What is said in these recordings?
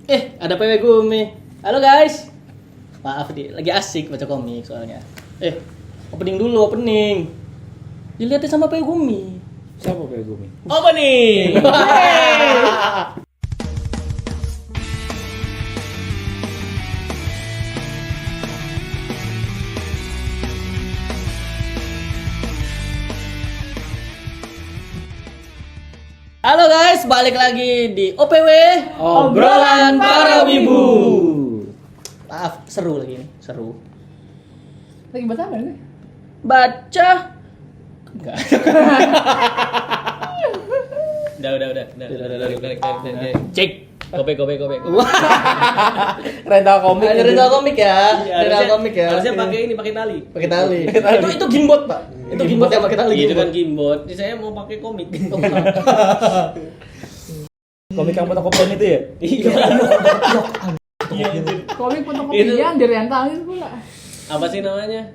Ada PW Gumi. Halo guys. Maaf lagi asik baca komik soalnya. Opening dulu, opening. Dilihatin sama PW Gumi. Siapa kayak Gumi? Opening. Halo guys, balik lagi di OPW Obrolan Para Wibu. Maaf, seru lagi nih, seru. Lagi baca apa nih? Baca. Enggak. Udah. Cek. Kope. Rental komik. Ada rental komik ya. Rental komik ya. Harusnya pakai tali. Pakai tali. Itu gimbot, Pak. Itu gimbot yang pakai tali. Itu kan gimbot. Saya mau pakai komik. Komik yang fotokopian itu ya? Iya. Komik fotokopian direntalin pula. Apa sih namanya?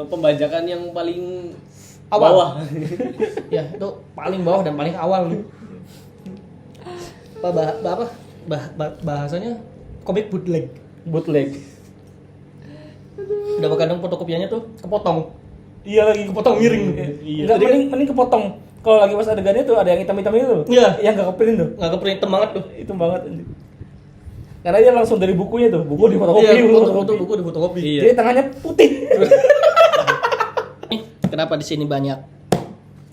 Pembajakan yang paling Awal. bawah. Ya, itu paling bawah dan paling awal nih. Bahasanya komik bootleg. Udah kadang fotokopiannya tuh kepotong. Iya lagi kepotong miring. Iya. Enggak, mending kepotong. Kalau lagi pas adegannya tuh ada yang hitam-hitam itu. Iya. Yang enggak keprint tuh. Nggak keprint banget tuh. Itu banget anjing. Karena dia langsung dari bukunya tuh, buku di fotokopi. Iya, buku di fotokopi. Iya. Jadi tangannya putih. Kenapa di sini banyak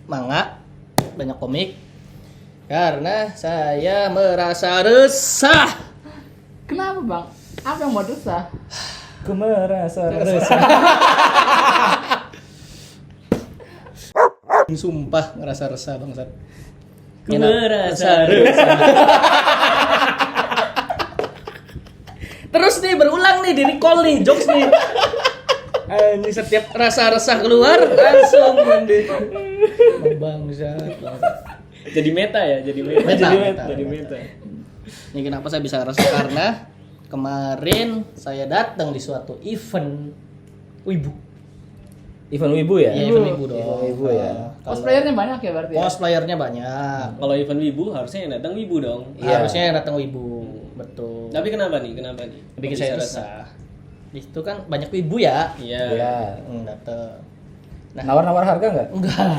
manga, banyak komik? Karena saya merasa resah. Kenapa bang? Apa yang mau resah? Ku merasa resah. Sumpah ngerasa resah bangsat. Ku merasa resah. Terus nih berulang nih, di recall nih jokes nih. Ini setiap rasa resah keluar langsung mandi. Bangsat. Jadi meta ya, jadi meta. Jadi meta. Ini kenapa saya bisa resah karena kemarin saya datang di suatu event wibu. Event wibu ya? Iya, event wibu dong. Event wibu ya. Cosplayernya banyak ya berarti ya? Cosplayernya banyak. Kalau event wibu harusnya yang datang wibu dong. Iya. Harusnya yang datang wibu. Betul. Tapi kenapa nih? bikin Kok saya bisa resah. Di situ kan banyak wibu ya. Iya. Iya. Datang. Nah, Nawar-nawar harga enggak? enggak,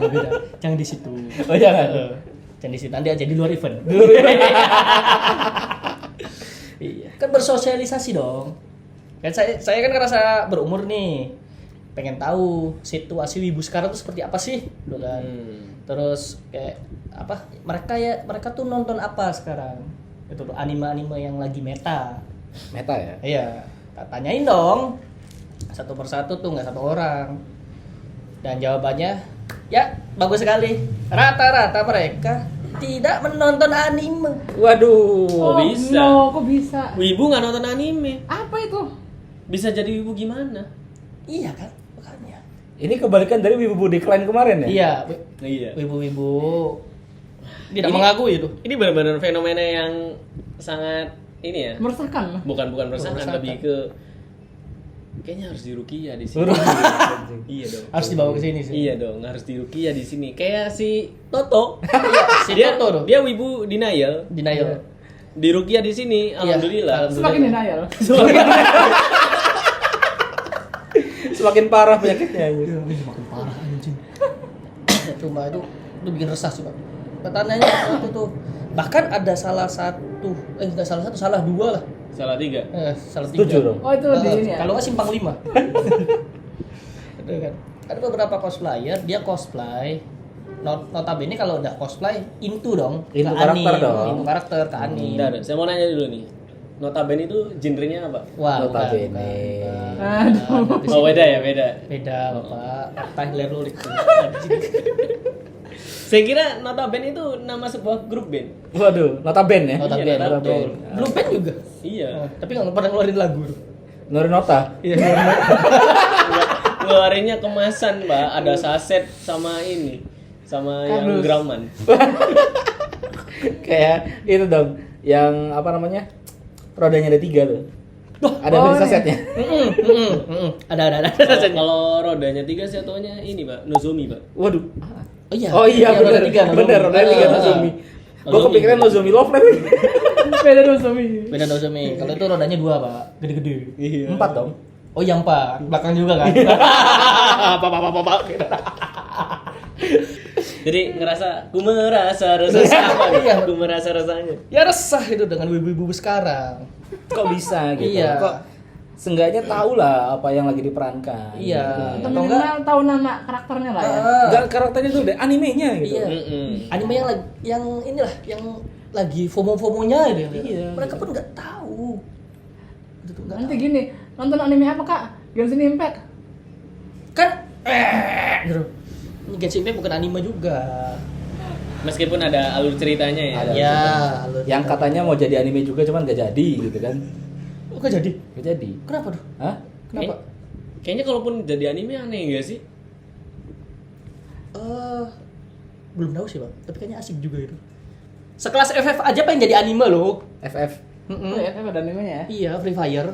beda. Jangan di situ. Oh jangan. Jangan di situ, nanti aja di luar event. Iya, kan bersosialisasi dong. Kan saya kan ngerasa berumur nih. Pengen tahu situasi wibu sekarang tuh seperti apa sih? Gitu kan. Terus kayak apa? Mereka tuh nonton apa sekarang? Itu tuh anime-anime yang lagi meta. Meta ya? Iya, tanyain dong. Satu persatu tuh, nggak satu orang. Dan jawabannya, ya bagus sekali. Rata-rata mereka tidak menonton anime. Waduh. Kok bisa? No, kok bisa? Wibu nggak nonton anime. Apa itu? Bisa jadi wibu gimana? Iya kan, makanya. Ini kebalikan dari wibu decline kemarin ya? Iya, Iya. wibu-wibu tidak mengakui itu. Ini benar-benar fenomena yang sangat ini ya. Meresahkan. Bukan meresahkan, Meresahkan. lebih ke kayaknya harus diruqyah di sini. Iya dong. Harus dibawa ke sini sih. Iya dong, harus diruqyah di sini. Kayak si Toto. Si dia Toto dong. Dia wibu denial. Denial. Diruqyah di sini, Iya, alhamdulillah. Semakin denial. Semakin parah penyakitnya. Makin parah anjing. Cuma itu bikin resah sih, Pak. Pertanyaannya itu tuh. Bahkan ada salah dua lah. Salah 3. Salah Setuju 3. dong. Oh itu di ini ya? Kalau nggak simpang 5. Itu kan. Ada beberapa cosplayer dia cosplay. Notabene kalau udah cosplay into dong. Into ke karakter anime. dong. Into karakter ke anime. Bentar, saya mau nanya dulu nih. Notabene itu genrenya apa? Wah, Notabene. Aduh. Oh, beda ya, beda. Beda, Bapak. Kata hilir lulik. Saya kira Notabene itu nama sebuah grup band. Waduh, nota band ya? Notabene, Iya, betul. Blue Band juga. Iya. Tapi nggak pernah ngeluarin lagu. Ngeluarin nota. Iya. Ngeluarinnya kemasan, Mbak. Ada saset sama ini. Sama yang Kardus. Grauman. Kayak itu dong, yang apa namanya? Rodanya ada 3 tuh. Ada Oh, beli iya. sasetnya. Ada. Kalau rodanya 3 saya taunya ini, Pak. Nozomi, Pak. Waduh. Oh iya. Oh iya, roda bener. tiga, Bener, Nozomi. rodanya 3 Ah. Nozomi. Gua Nozomi. kepikiran Nozomi Love lagi. Beda Nozomi. Beda Nozomi. Kalau itu rodanya 2, Pak. Gede-gede. Iya. 4 dong. Oh, yang 4. Belakang juga kan. Pak. Jadi ngerasa ku merasa resah sama Iya. Ku merasa rasanya. Ya resah itu dengan wibu-wibu sekarang. Kok bisa gitu? Iya. Kok seenggaknya tahu lah apa yang lagi diperankan. Iya. Gitu. Atau Atau enggak? minimal tahu nama karakternya lah ya. Enggak karakternya tuh deh animenya gitu. Iya. Mm-mm. Anime yang inilah yang lagi FOMO-FOMO-nya gitu. Iya. Mereka pun nggak tahu. Itu tuh nggak Nanti tahu. gini, nonton anime apa Kak? Genshin Impact. Kan gitu. Ini Genshin Impact bukan anime juga. Meskipun ada alur ceritanya ya. Ada. Ya, Yang katanya mau jadi anime juga cuman gak jadi gitu kan. oh, nggak jadi. Gak jadi. Kenapa tuh? Hah? Kenapa? Kayaknya kalaupun jadi anime aneh enggak sih? Belum tahu sih, Bang. Tapi kayaknya asik juga itu. Sekelas FF aja pengen jadi anime loh. FF. Mm-mm. Oh ya, ada animenya ya. Iya, Free Fire.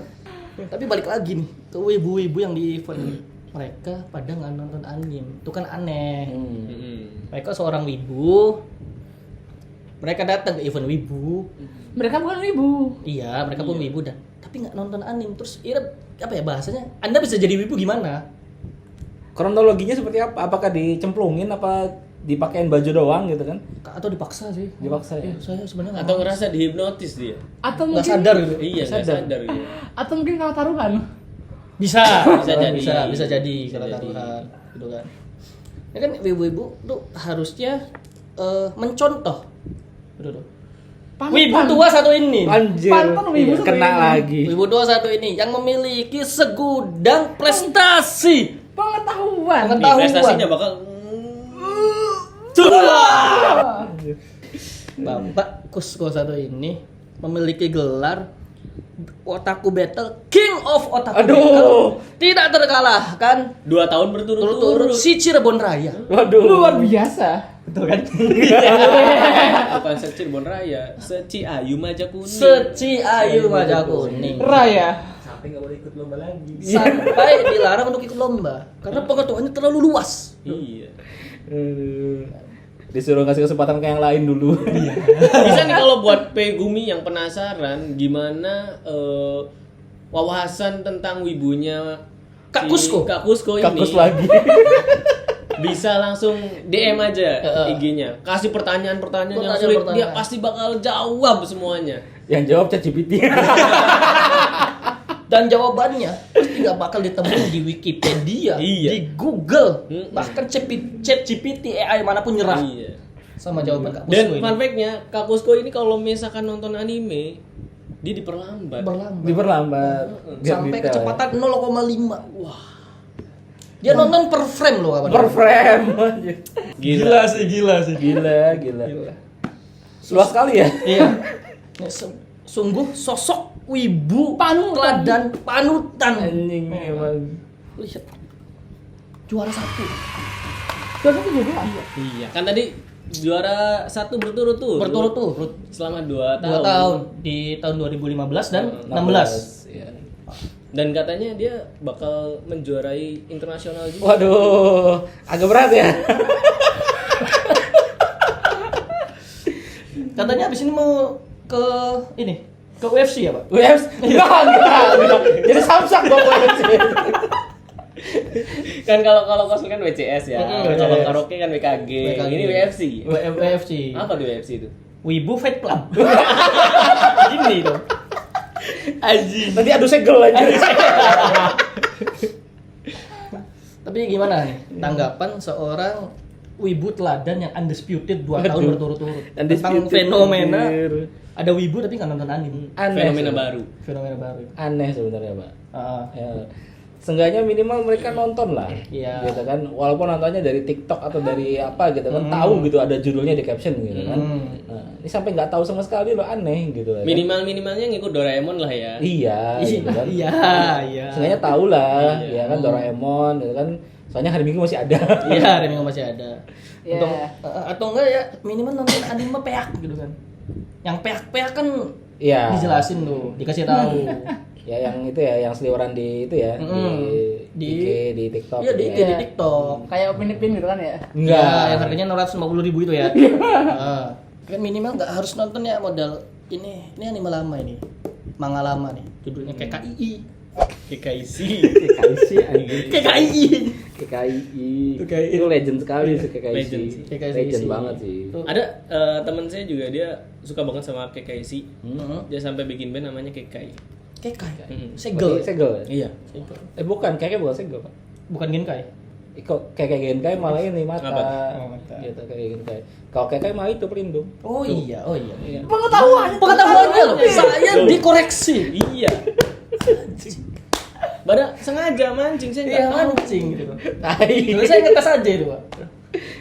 Tapi balik lagi nih ke wibu-wibu yang di event mereka pada nggak nonton anime. Itu kan aneh. Mm-mm. Mereka seorang wibu. Mereka datang ke event wibu. Mereka bukan wibu. Iya, mereka pun wibu dan tapi nggak nonton anime. Terus apa ya bahasanya? Anda bisa jadi wibu gimana? Kronologinya seperti apa? Apakah dicemplungin apa dipakein baju doang gitu kan? Atau dipaksa sih? Dipaksa ya? Iya, saya sebenarnya Atau ngerasa dihipnotis dia. Atau nggak mungkin sadar gitu. Iya, nggak Sadar. sadar ya. Atau mungkin kalau taruhan. Bisa jadi. bisa jadi kalau Bisa taruhan gitu kan. Ya kan ibu-ibu tuh harusnya mencontoh gitu tuh. Panutan. Wibu tua satu ini. Anjir. Pantun wibu Iya, satu kena ini. lagi. Wibu tua satu ini yang memiliki segudang prestasi. Pengetahuan. Di Pengetahuan. prestasinya bakal Bapak Kusko satu ini memiliki gelar Otaku Battle King of Otaku Aduh. Battle. Tidak terkalahkan 2 tahun berturut-turut. si Cirebon Raya. Waduh. Luar biasa. Betul kan? Bukan Cirebon Raya, Ciayu Maja Kuning. Seci Ayu Maja Kuning. Raya. Sampai nggak boleh ikut lomba lagi. Sampai dilarang untuk ikut lomba karena pengetahuannya terlalu luas. Iya. Disuruh ngasih kesempatan ke yang lain dulu. Bisa nih kalau buat Pegumi yang penasaran gimana wawasan tentang wibunya Kak Kusko. Kak Kusko ini. Kakus lagi. Bisa langsung DM aja Heeh. IG-nya. Kasih pertanyaan-pertanyaan yang Pertanyaan- sulit, pertanyaan. dia pasti bakal jawab semuanya. Yang jawab ChatGPT. Dan jawabannya pasti nggak bakal ditemuin di Wikipedia, Iya. di Google, Mm-mm. bahkan ChatGPT AI manapun nyerah Iya. sama jawaban Kak Kusko Dan ini. fun fact-nya, Kak Kusko ini kalau misalkan nonton anime, dia diperlambat. Berlambat. Diperlambat. Biar Sampai detail. kecepatan 0,5. Wah. Dia nonton per frame loh kawan. Per frame. Anjir. Gila. sih, gila sih. Gila. Luas sekali ya. Iya. Ya, sungguh sosok wibu Panutan. teladan panutan. Anjing emang. Lihat. Juara 1. Terus itu juga. Iya, kan tadi juara 1 berturut-turut. Berturut-turut. Selama 2 2 tahun. tahun di tahun 2015 dan 16. Iya. Dan katanya dia bakal menjuarai internasional juga. Waduh, agak berat ya. Katanya abis ini mau ke ini, ke UFC ya, Pak? UFC? Enggak. Jadi samsak dong UFC. Kan kalau kosong kan WCS ya. Mm-mm, Kalau WCS. karaoke kan WKG. Ini WFC. UFC. Apa tuh WFC itu? Wibu Fight Club. Gini dong. Anjing. Nanti adu segel aja. Tapi gimana nih tanggapan seorang wibu teladan yang undisputed 2 tahun Aduh. berturut-turut tentang Undisputed, fenomena anjir. ada wibu tapi nggak nonton anime. Aneh. Fenomena sih. baru. Fenomena baru. Aneh sebenarnya, Pak. Ah, Ya. Seenggaknya minimal mereka nonton lah, Iya. gitu kan. Walaupun nontonnya dari TikTok atau dari apa gitu kan, tahu gitu ada judulnya di caption gitu kan. Nah, ini sampai nggak tahu sama sekali loh, aneh gitu kan. Minimalnya ngikut Doraemon lah ya. Iya, gitu kan. Iya, iya. Seenggaknya tahu lah, Iya. ya kan Doraemon gitu kan. Soalnya hari Minggu masih ada. Iya, hari Minggu masih ada. Iya. Atau enggak ya minimal nonton anime peak gitu kan. Yang peak-peak kan Iya. dijelasin tuh, dikasih tahu. Ya yang itu ya, yang seliweran di itu ya, di IG, di TikTok. Iya, di gitu IG, ya. di TikTok. Kayak opini-opini gitu kan ya. Enggak. Ya, yang harganya 650.000 itu ya. Kan minimal nggak harus nonton ya modal ini anime lama ini. Manga lama nih. Judulnya KKII. KKIC. KKIC anjing. KKII. KKII. Itu legend sekali sih KKIC. Legend sih. Legend banget sih. Ada teman saya juga dia suka banget sama KKIC. Dia sampai bikin band namanya KKI. KKI. Segel. Segel. Iya. Segel. Bukan, kayaknya bukan segel, Pak. Bukan Genkai. Kok kayak Genkai malah ini mata. Oh, mata. Gitu kayak Genkai. Kalau Genkai malah itu pelindung. Oh iya. Pengetahuannya loh. Saya dikoreksi. Iya. Pada sengaja mancing saya Iya, nggak tahu. mancing gitu. Tai. Terus saya ngetes aja itu, Pak.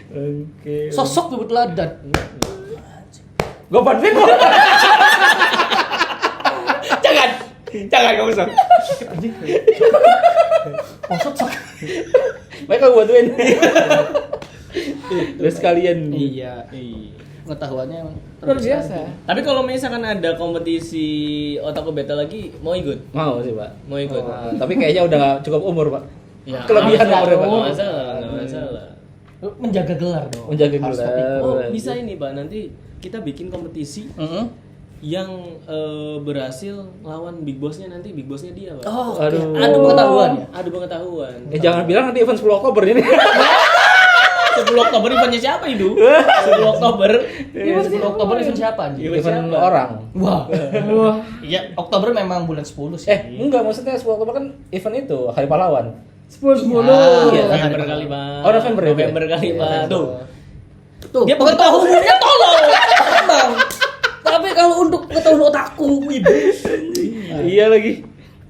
Oke. Sosok bebut teladan. Gue bantuin kok. Jangan kamu usah. Sosok. Baik aku bantuin. Terus kalian. Iya. Iya. Pengetahuannya emang luar biasa. Tapi kalau misalkan ada kompetisi Otaku Beta lagi, mau ikut? Mau sih, Pak. Mau ikut? Tapi kayaknya udah gak cukup umur, Pak. Ya, Kelebihan nggak umurnya, Pak. masalah, nggak masalah. menjaga gelar dong. Menjaga Harus gelar. tapi- Oh, Berarti. bisa ini, Pak. Nanti kita bikin kompetisi yang berhasil lawan Big Boss-nya, nanti Big Boss-nya dia, Pak. Oh, Aduh. ada pengetahuan ya. Ada pengetahuan. Jangan bilang nanti event 10 Oktober ini. 10 Oktober eventnya siapa itu? 10 Oktober. Iya, 10 Oktober event siapa anjing? Event orang. Wah. Iya, Oktober memang bulan 10 sih. Enggak, maksudnya 10 Oktober kan event itu, Hari Pahlawan. 10. Iya, November kali, Pak. Oh, November ya? November kali, Pak. Tuh. Tuh, Dia pengetahuannya tolong. Emang. Tapi kalau untuk pengetahuan otakku, ibu. Iya lagi.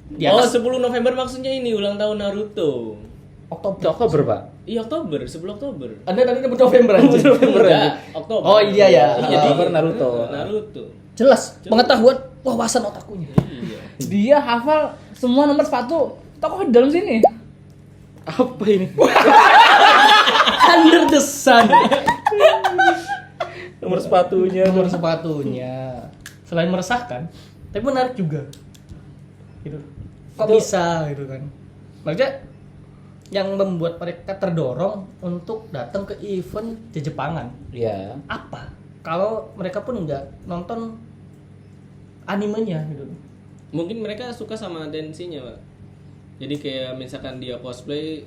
Di Oh, atas 10 November maksudnya ini ulang tahun Naruto. Oktober, Pak. Iya, Oktober, 10 Oktober. Anda tadi nyebut November anjing. Enggak, Oktober. Oh, iya ya. Iya, Oktober Naruto. Naruto. Jelas, pengetahuan wawasan otakunya. Iya. Dia hafal semua nomor sepatu tokoh di dalam sini. Apa ini? Under the sun. Nomor sepatunya. Nomor sepatunya. Selain meresahkan, tapi menarik juga. Gitu. Kok Itu- bisa gitu kan? Maksudnya yang membuat mereka terdorong untuk datang ke event di Jepangan. Iya. Apa? Kalau mereka pun nggak nonton animenya gitu. Mungkin mereka suka sama tensinya, Pak. Jadi kayak misalkan dia cosplay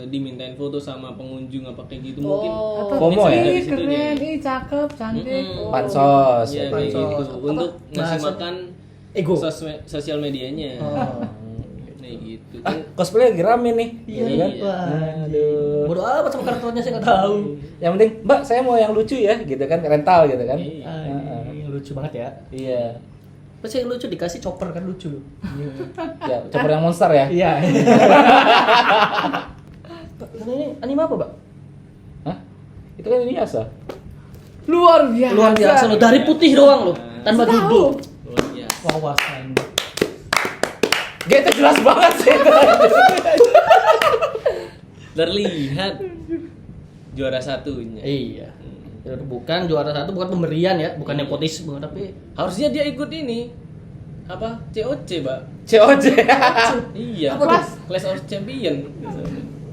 dimintain foto sama pengunjung apa kayak gitu mungkin. Apa? FOMO ya? Ih, keren, ih cakep, cantik. Mm-mm. Pansos. Iya, ya, kayak pansos. gitu. Untuk Apa? ngasih Bahasa- makan Ego. sosial medianya. Oh. Kayak gitu. Cosplay lagi rame nih. Iya, gitu kan? Wah, Aduh. bodoh amat sama kartunya saya nggak tahu. Yang penting, Mbak, saya mau yang lucu ya, gitu kan, rental gitu kan. Iya. Ini lucu banget ya. Iya. Pasti yang lucu dikasih chopper kan lucu. Ya, chopper yang monster ya. Iya. Ini anime apa, Pak? Hah? Itu kan ini biasa. Luar biasa. Luar biasa loh, dari putih doang loh, tanpa Tahu. duduk. Luar biasa. Wawasan. Dia itu jelas banget sih. Terlihat juara satunya. Iya. Bukan juara satu, bukan pemberian ya, bukan nepotisme, tapi Harusnya dia ikut ini. Apa? COC, Pak. COC. Iya. Apa tuh? Clash of Champion.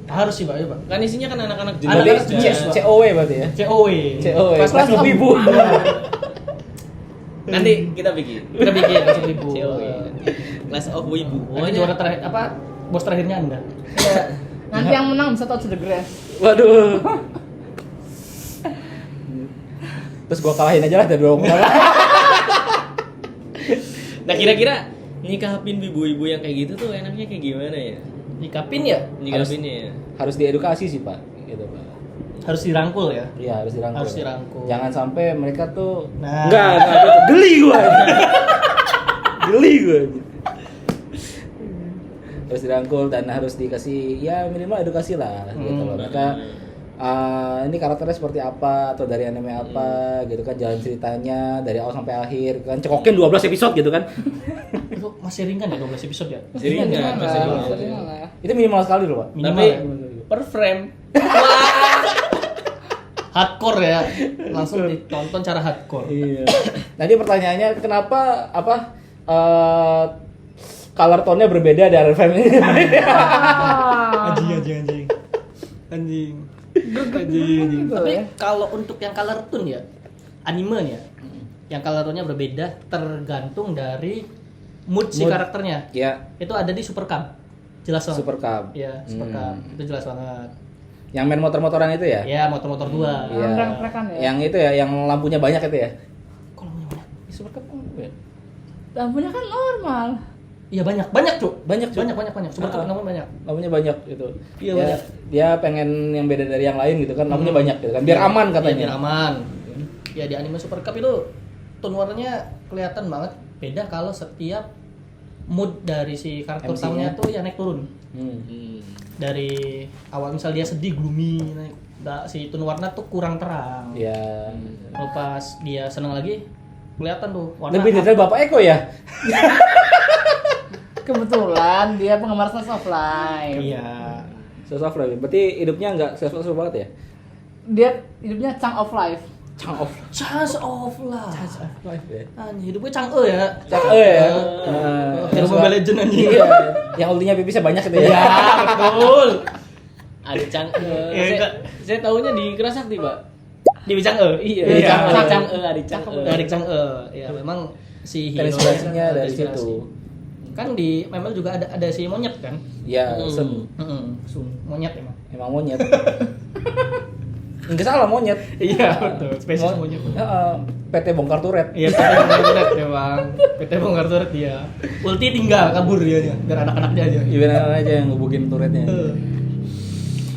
harus sih Pak ya Pak. Kan isinya kan anak-anak Berarti Anak-anak junior. jazz, Pak. COW berarti ya. COW. COW. Kelas Kelas Om. ibu. Nanti kita bikin. Kita bikin masuk ibu. COW. Clash of Wibu. Nanti juara terakhir apa? Bos terakhirnya Anda. Nanti yang menang bisa touch the grass. Waduh. Terus gua kalahin aja lah dari dua orang. Nah kira-kira nyikapin ibu-ibu yang kayak gitu tuh enaknya kayak gimana ya? Nyikapin ya? Nyikapinnya ya? Harus diedukasi sih, Pak. Gitu, Pak. Harus dirangkul ya. Iya, harus dirangkul. Harus dirangkul. Jangan sampai mereka tuh Nah. enggak geli gua. Geli gua. Harus dirangkul dan harus dikasih ya minimal edukasi lah gitu loh. Mereka ini karakternya seperti apa atau dari anime apa gitu kan, jalan ceritanya dari awal sampai akhir kan, cekokin 12 episode gitu kan. Itu masih ringan ya 12 episode ya? Jadi enggak masih Maksudnya lah. Itu minimal sekali loh, Pak. Minimal Tapi ya? per frame. Hardcore ya. Langsung ditonton cara hardcore. Iya. Nah, dia pertanyaannya kenapa color tone-nya berbeda dari frame ini? Anjing. Anjing. Tapi kalau untuk yang color tone ya, anime ya, yang colornya berbeda tergantung dari mood si Mood. karakternya. Ya, Itu ada di Super Cup. Jelas banget. Super Cup. Iya, Super Cup. Itu jelas banget. Yang main motor-motoran itu ya? Ya, motor-motor 2. Iya. Rem-rekan ya. Yang itu ya, yang lampunya banyak itu ya? Kalau punya banyak. Di Super Cup kan ya. Lampunya kan normal. Iya banyak, Cuk. Banyak, Cuk. Banyak. Super Cup namanya banyak. Lampunya banyak gitu. Iya, Ya, banyak. Dia pengen yang beda dari yang lain gitu kan, lampunya banyak gitu kan. Biar aman Iya, katanya. biar aman. Ya di anime Super Cup itu tone warnanya kelihatan banget beda kalau setiap mood dari si karakter MC-nya. utamanya tuh ya naik turun. Dari awal misal dia sedih gloomy naik si tone warna tuh kurang terang. Iya. Lalu pas dia seneng lagi kelihatan tuh warna Lebih detail Bapak Eko ya? Kebetulan dia penggemar Slice of Life. Iya. Self life. Berarti hidupnya nggak self banget ya? Dia hidupnya Chunk of Life. Chang off. Chance of life. Life ya. Anjir hidupnya Chang'e ya. Chang'e ya. Hero Mobile Legend anjing. Iya. Yang ultinya pipisnya banyak gitu ya. Ya, betul. Ada Iya, enggak. saya tahunya di Kerasakti, Pak. Di Chang'e. Iya, Iya. ada Chang'e. Dari Chang'e. Ya memang si hero Terinspirasinya dari terinspirasi. situ. Kan di memang juga ada si monyet kan? Ya, Sun. Sun. Monyet emang. Emang monyet. Enggak salah monyet. Iya, betul. Spesies monyet. Heeh. PT bongkar turret. Iya, PT bongkar turret memang. PT bongkar turret dia. Ulti tinggal kabur dia biar anak-anaknya aja. Iya benar aja yang ngebukin turretnya.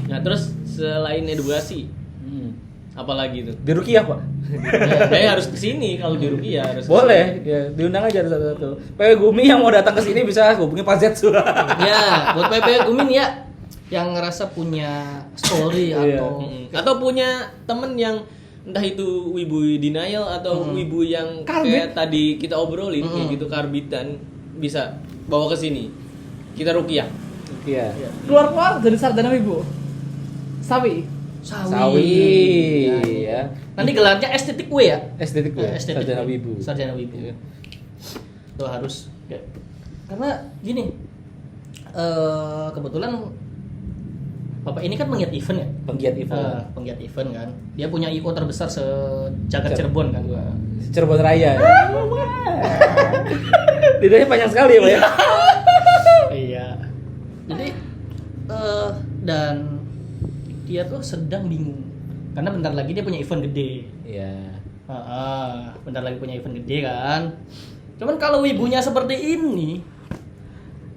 Nah, terus selain edukasi, Hmm. apalagi tuh? Di Rukiah, Pak. Saya harus kesini kalau di Rupiah harus. Boleh, ya diundang aja satu-satu. PW Gumi yang mau datang ke sini bisa hubungi Pak Zetsu. Ya, buat PP Gumin ya yang ngerasa punya story Iya. Atau punya temen yang entah itu wibu denial atau wibu yang kayak tadi kita obrolin kayak gitu karbitan bisa bawa ke sini. Kita Rukiah. Iya. Keluar-keluar dari sarjana wibu. Sawi. Sawi. Ya. Nanti gelarnya estetik W ya? Estetik ya. Estetik Sarjana W. wibu. Sarjana wibu. Iya. Tuh harus ya. Karena gini kebetulan Bapak ini kan penggiat event ya? Penggiat event. Penggiat event kan. Dia punya IO terbesar sejagat Cirebon kan. Cirebon Raya. Lidahnya panjang sekali ya, Pak ya. Iya. Jadi dan dia tuh sedang bingung karena bentar lagi dia punya event gede. Iya. Bentar lagi punya event gede kan. Cuman kalau ibunya seperti ini,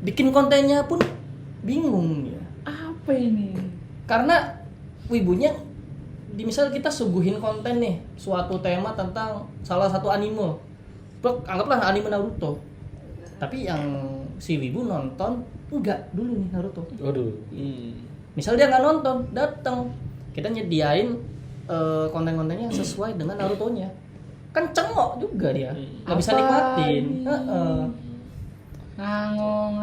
bikin kontennya pun bingung ya. Apa ini? Karena wibunya misal kita suguhin konten nih, suatu tema tentang salah satu anime. Anggaplah anime Naruto. Tapi yang si wibu nonton enggak dulu nih Naruto. Waduh. Misal dia nggak nonton, datang, kita nyediain konten-kontennya yang sesuai dengan Naruto-nya. Kan cengok juga dia, nggak bisa Apa nikmatin. ini? Ngangong.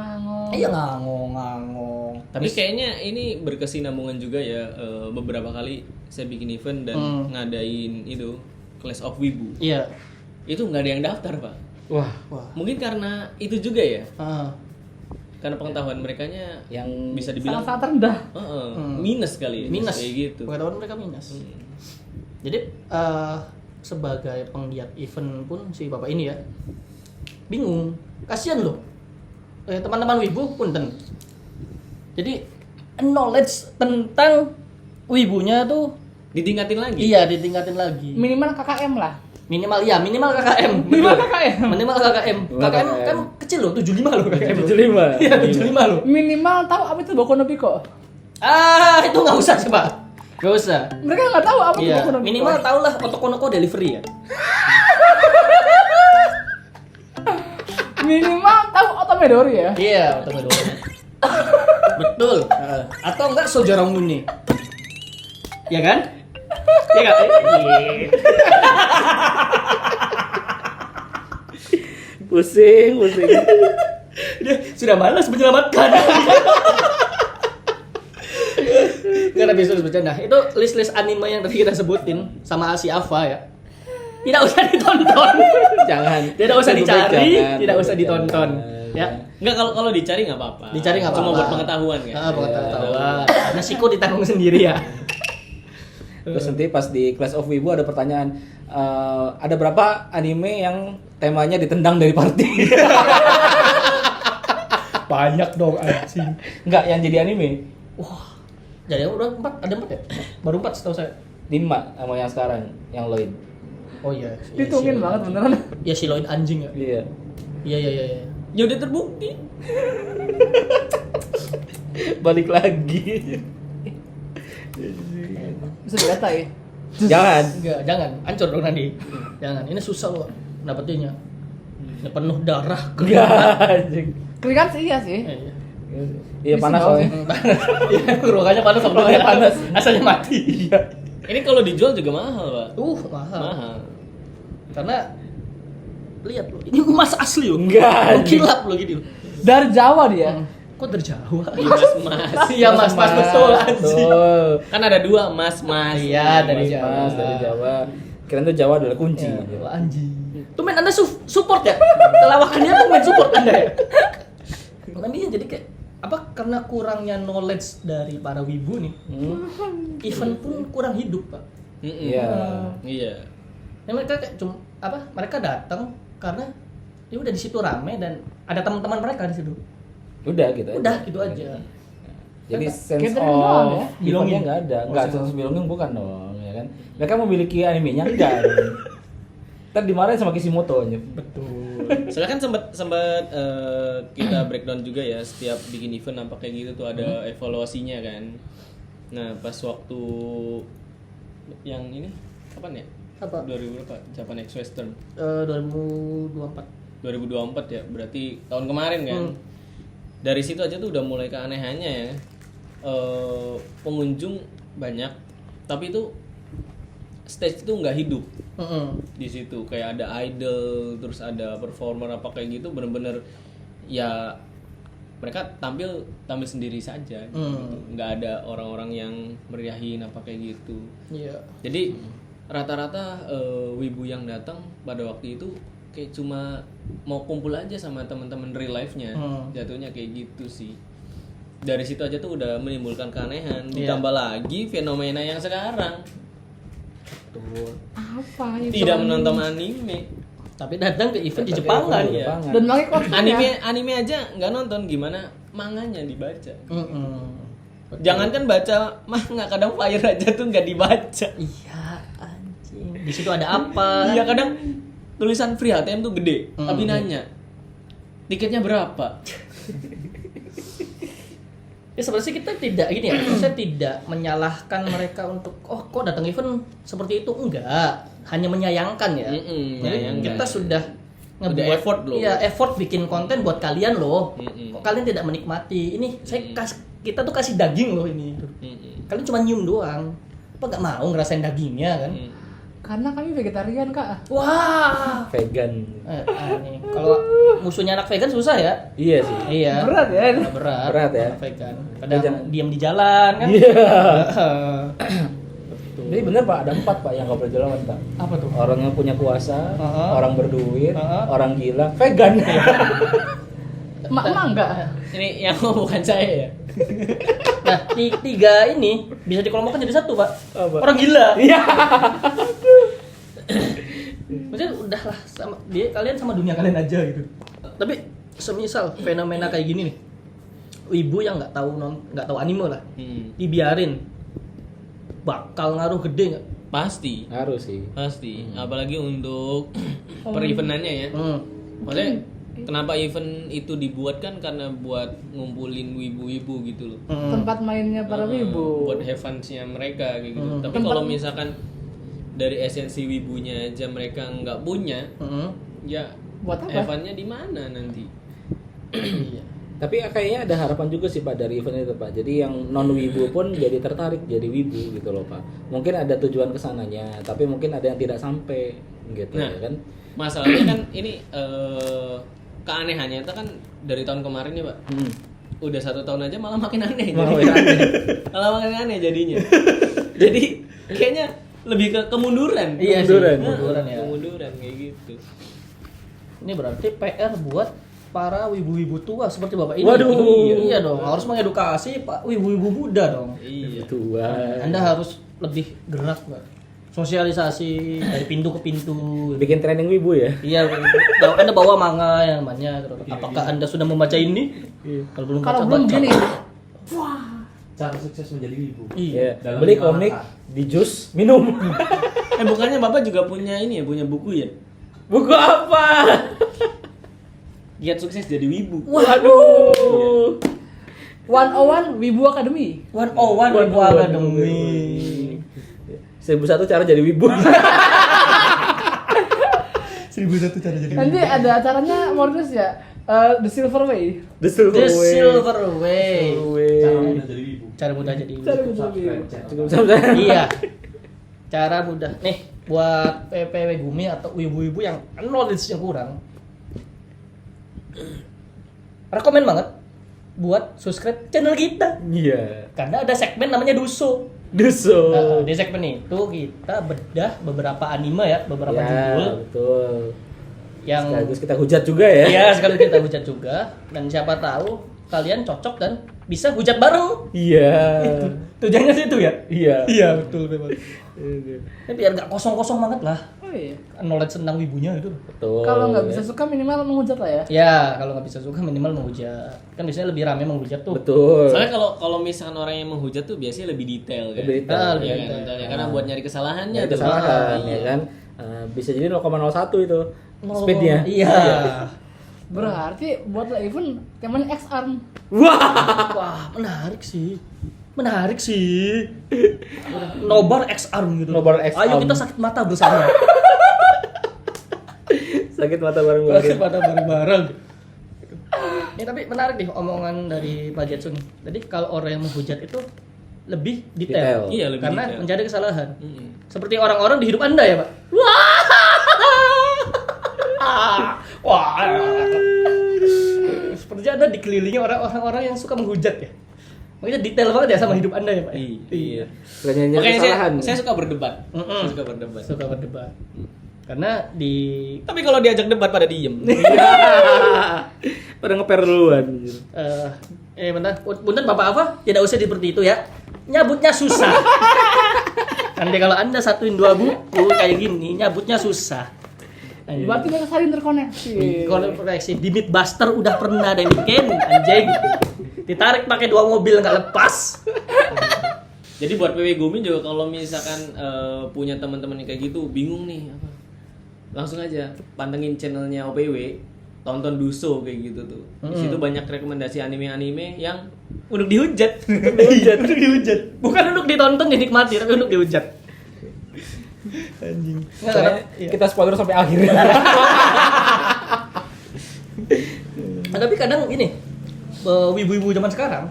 Iya ngangong. Tapi kayaknya ini berkesinambungan juga ya. Beberapa kali saya bikin event dan ngadain itu Clash of Wibu. Iya. Itu nggak ada yang daftar, Pak. Wah, Mungkin karena itu juga ya. Ah. Karena pengetahuan merekanya yang bisa dibilang Sangat rendah. minus kali ya. Minus. Kayak gitu. Pengetahuan mereka minus. Jadi sebagai penggiat event pun si bapak ini ya bingung. Kasihan loh. Teman-teman wibu punten. Jadi knowledge tentang wibunya tuh Ditingkatin lagi. iya ditingkatin lagi. Minimal KKM lah. Minimal KKM. Minimal KKM. Minimal KKM. KKM kan kecil loh, 75 loh KKM. 75. Iya, 75 loh. Minimal tahu apa itu Boku no Pico. Itu nggak usah sih, Pak. Nggak usah. Mereka nggak tahu apa itu Iya, Boku no Pico. minimal tau lah Otokonoko delivery ya. Minimal tahu Otomedori ya. Iya, Otokonoko. Betul. Atau enggak Sojarong Mune. Iya kan? Iya enggak? pusing. Dia sudah malas menyelamatkan. Karena bisa bercanda. Itu list-list anime yang tadi kita sebutin sama si Ava ya. Tidak usah ditonton. Jangan. Tidak usah dicari, Jangan. tidak usah ditonton. Ya. Enggak, kalau dicari nggak apa-apa. Dicari nggak Cuma apa-apa. buat pengetahuan kan. Pengetahuan. Karena Siko ditanggung sendiri ya. Terus nanti pas di Clash of Wibu ada pertanyaan, ada berapa anime yang temanya ditendang dari party? Banyak dong anjing. Enggak, yang jadi anime. Wah. Jadi udah 4, ada 4 ya? Baru 4 setahu saya. 5 sama yang sekarang, yang Lloyd. Oh iya. Hitungin banget beneran. Ya si Lloyd anjing ya. Iya. Iya. Ya udah terbukti. Balik lagi. Bisa dikata ya. Jangan. Enggak, jangan. Hancur dong nanti. Jangan. Ini susah loh dapetinnya. Ini penuh darah. Enggak, anjing. Keringat sih iya sih. Iya. Iya Bisa panas tahu soalnya. Iya, ruangannya panas sama Ruangannya panas. Asalnya mati. Iya. Ini kalau dijual juga mahal, Pak. Mahal. Mahal. Karena lihat loh, ini emas asli loh. Enggak, Lo kilap loh gini loh. Dari Jawa dia. Kok dari Jawa? Mas. Iya mas betul anjing. Betul. Kan ada 2, Mas. Iya dari Mas, Jawa. Mas, dari Jawa. Kirain tuh Jawa adalah kunci. Iya, anjing. Tuh men Anda support ya? Kelawakannya tuh men support Anda ya? Nantinya jadi kayak apa karena kurangnya knowledge dari para wibu nih, event pun kurang hidup pak. Iya. Iya. Ya, mereka kayak cuma apa? Mereka datang karena ya udah di situ rame dan ada teman-teman mereka di situ. Udah gitu. Udah gitu aja. Jadi sense Catering doang of ya? belonging nggak ada. Enggak, sense of belonging bukan dong, ya kan? Mereka memiliki animenya enggak. Ntar dimarahin sama Kishimoto aja. Betul. Soalnya kan sempat kita breakdown juga ya, setiap bikin event apa kayak gitu tuh ada evaluasinya kan. Nah, pas waktu yang ini kapan ya? Apa? 2000 berapa? Japan X Western. 2024. 2024 ya, berarti tahun kemarin kan. Dari situ aja tuh udah mulai keanehannya ya. Pengunjung banyak, tapi itu stage itu nggak hidup. Di situ kayak ada idol, terus ada performer apa kayak gitu, bener-bener ya mereka tampil sendiri saja. Gitu. Nggak ada orang-orang yang meriahin apa kayak gitu. Iya. Jadi rata-rata wibu yang datang pada waktu itu kayak cuma mau kumpul aja sama teman-teman real life-nya. Jatuhnya kayak gitu sih. Dari situ aja tuh udah menimbulkan keanehan. Ditambah lagi fenomena yang sekarang. Apa itu? Tidak menonton anime. Tapi datang ke event di Jepangan ya. Dan pakai cosplay. Anime aja nggak nonton, gimana manganya dibaca. Jangankan baca manga, kadang Fire aja tuh nggak dibaca. Iya, anjing. Di situ ada apa? Iya, kadang tulisan free ATM tuh gede, tapi nanya tiketnya berapa. Ya sebenarnya kita tidak gini ya, saya tidak menyalahkan mereka untuk kok datang event seperti itu, enggak, hanya menyayangkan ya. Jadi kita sudah ngebuat effort loh. Iya, effort bikin konten buat kalian loh. Kok kalian tidak menikmati? Ini kita tuh kasih daging loh ini. Kalian cuma nyium doang. Apa nggak mau ngerasain dagingnya kan? Karena kami vegetarian kak. Wah. Vegan. Nih, kalau musuhnya anak vegan susah ya? Iya sih. Iya. Berat ya. Berat ya. anak vegan. Kadang diam di jalan kan? Iya. Jadi bener Pak, ada 4 Pak yang nggak boleh jalan Pak. Apa tuh? Orang yang punya kuasa, orang berduit, orang gila, vegan. Mak enggak. Ini yang bukan saya ya. Nah, 3 ini bisa dikelompokkan jadi 1, Pak. Apa? Orang gila. Iya. Maksudnya udahlah sama kalian sama dunia kalian aja gitu. Tapi semisal fenomena kayak gini nih. Ibu yang nggak tahu anime lah. Dibiarin. Bakal ngaruh gede nggak? Pasti. Harus sih. Pasti. Apalagi untuk per-eventannya ya. Maksudnya kenapa event itu dibuat kan karena buat ngumpulin wibu-wibu gitu loh. Tempat mainnya para wibu. Buat have fun-nya mereka kayak gitu. Tapi kalau misalkan dari esensi wibunya aja mereka nggak punya, ya Buat apa? have fun-nya di mana nanti? Iya. Tapi kayaknya ada harapan juga sih Pak dari event itu Pak. Jadi yang non wibu pun jadi tertarik jadi wibu gitu loh Pak. Mungkin ada tujuan kesananya, tapi mungkin ada yang tidak sampai gitu Nah, ya kan. Masalahnya kan ini keanehannya itu kan dari tahun kemarin ya Pak. Udah 1 tahun aja malah makin aneh. Malah makin aneh jadinya. Jadi kayaknya lebih ke kemunduran. Iya, kemunduran ya. Kemunduran kayak gitu. Ini berarti PR buat para wibu-wibu tua seperti Bapak ini. Waduh. Iya dong, harus mengedukasi Pak wibu-wibu muda dong. Iya. Tuhan. Anda harus lebih gerak Pak. Sosialisasi dari pintu ke pintu. Bikin training wibu ya. Iya, Anda bawa manga yang namanya. Apakah Anda sudah membaca ini? Kalau belum Kalau baca, belum baca. gini. Cara sukses menjadi wibu. Iya. Dalam Beli 5 komik, langkah. di jus, minum. Bukannya Bapak juga punya ini ya, punya buku ya? Buku apa? Giat sukses jadi wibu. Waduh. 101 Wibu Academy. 101 Wibu Academy. 1001 cara jadi wibu. 1001 cara jadi. Nanti ada acaranya Morris ya. The Silver Way. The Silver The Way. Silver Way. Cara mudah jadi wibu. Cara mudah jadi wibu. Cara Wibu. Subscribe channel. Cukup sampai. Iya. Cara mudah. Nih, buat PPW Gumi atau ibu-ibu yang knowledge-nya kurang. Rekomen banget buat subscribe channel kita. Iya. Karena ada segmen namanya Duso. Duso. Di segmen itu kita bedah beberapa anime ya, beberapa Ya, judul betul. yang Sekaligus kita hujat juga ya. iya sekali kita hujat juga, dan siapa tahu kalian cocok dan bisa hujat bareng. Iya. Tujuannya sih itu ya. Iya. Iya betul memang. Ini biar nggak kosong-kosong banget lah. Oh iya. Knowledge tentang wibunya itu. Betul. Kalau nggak bisa suka minimal menghujat lah ya. Ya kalau nggak bisa suka minimal menghujat. Kan biasanya lebih rame menghujat tuh. Betul. Soalnya kalau misalkan orang yang menghujat tuh biasanya lebih detail kan. Lebih detail. Ah, Iya lebih kan, detail. detailnya. Karena buat nyari kesalahannya Ya, tuh. kesalahan Iya. ya kan. Bisa jadi 0,01 itu speednya. Iya. Berarti buat event temanya X-Arm. Wah menarik sih. Menarik sih. Nobar X arm gitu. Nobar X Ayo arm. kita sakit mata bersama. Sakit mata Sakit bareng-bareng. mata bareng-bareng. Ya tapi menarik nih omongan dari Pak Jetsun. Jadi kalau orang yang menghujat itu lebih detail. Detail. Iya, lebih Karena detail. mencari kesalahan. Mm-mm. Seperti orang-orang di hidup Anda ya, Pak. Wah. Seperti Anda dikelilingi orang-orang yang suka menghujat ya. Makanya detail banget ya sama hidup Anda ya, Pak. Iya. Selain nyari Makanya kesalahan. saya suka berdebat. Mm-mm. Saya suka berdebat. Suka berdebat. Karena di Tapi kalau diajak debat pada diem. Pada ngeper duluan. bentar, punten Bapak apa? Tidak usah seperti itu ya. Nyabutnya susah. Nanti kalau Anda satuin 2 buku kayak gini, nyabutnya susah. Berarti mereka saling terkoneksi. Koneksi di Mythbuster udah pernah ada bikin anjing. Ditarik pakai 2 mobil nggak lepas. Jadi buat PW Gumi juga kalau misalkan punya teman-teman yang kayak gitu bingung nih apa, langsung aja pantengin channelnya OPW, tonton Duso kayak gitu tuh. Di situ banyak rekomendasi anime-anime yang Untuk dihujat. Untuk dihujat. Bukan untuk ditonton dinikmati, tapi untuk dihujat. Anjing. Soalnya kita spoiler sampai akhir. Tapi kadang ini wibu-wibu zaman sekarang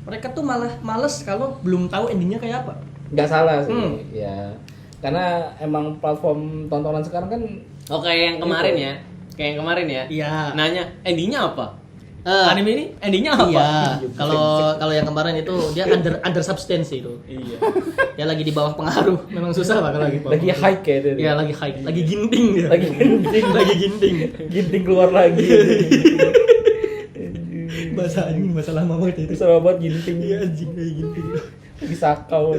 mereka tuh malah males kalau belum tahu endingnya kayak apa. Nggak salah sih. Hmm. Ya. Karena emang platform tontonan sekarang kan oh kayak yang kemarin ya. Kayak yang kemarin ya. Iya. Nanya, endingnya apa? Eh, Anime ini endingnya apa? Iya. Kalau yang kemarin itu dia under substance itu. Iya. Dia lagi di bawah pengaruh. Memang susah Pak kalau lagi bawah lagi pengaruh. high kayak itu. Iya, lagi high. Lagi ginting dia. Lagi ginting. lagi ginting. Ginting keluar lagi. Bahasa anjing, bahasa lama banget itu. Bisa banget ginting. Iya anjing kayak ginting. Lagi sakau.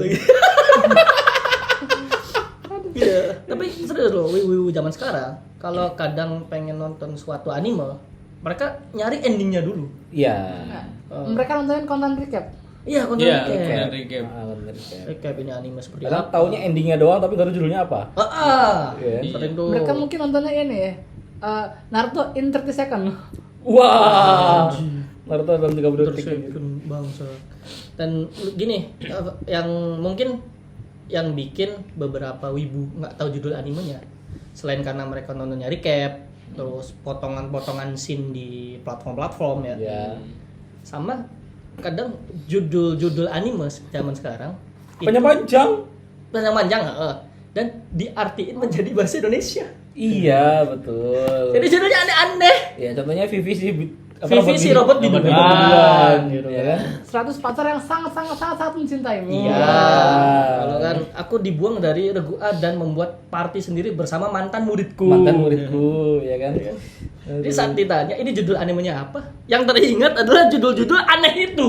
Iya, tapi serius loh, wibu zaman sekarang kalau kadang pengen nonton suatu anime, mereka nyari endingnya dulu. Iya. Mereka nontonin konten recap. Iya, konten Iya, recap. konten recap. Recap ini anime seperti Kadang apa? taunya endingnya doang tapi nggak tahu judulnya apa. Iya. Sering tuh. Mereka mungkin nontonnya ini ya. Naruto in 30 second. Wah. Naruto dalam 30 detik. Bangsa. Dan gini, yang mungkin yang bikin beberapa wibu nggak tahu judul animenya, selain karena mereka nontonnya recap, terus potongan-potongan scene di platform-platform ya. Ya. Sama kadang judul-judul anime zaman sekarang itu Panjang-panjang. panjang-panjang, dan diartiin menjadi bahasa Indonesia. Iya, betul. Jadi judulnya aneh-aneh. Ya, contohnya Vivi si si robot di robot biduan, gitu ya kan? 100 pacar yang sangat mencintaimu. Iya. Wah. Kalau kan aku dibuang dari Regu A dan membuat party sendiri bersama mantan muridku. Mantan muridku, ya kan? Jadi saat ditanya ini judul animenya apa, yang teringat adalah judul-judul aneh itu.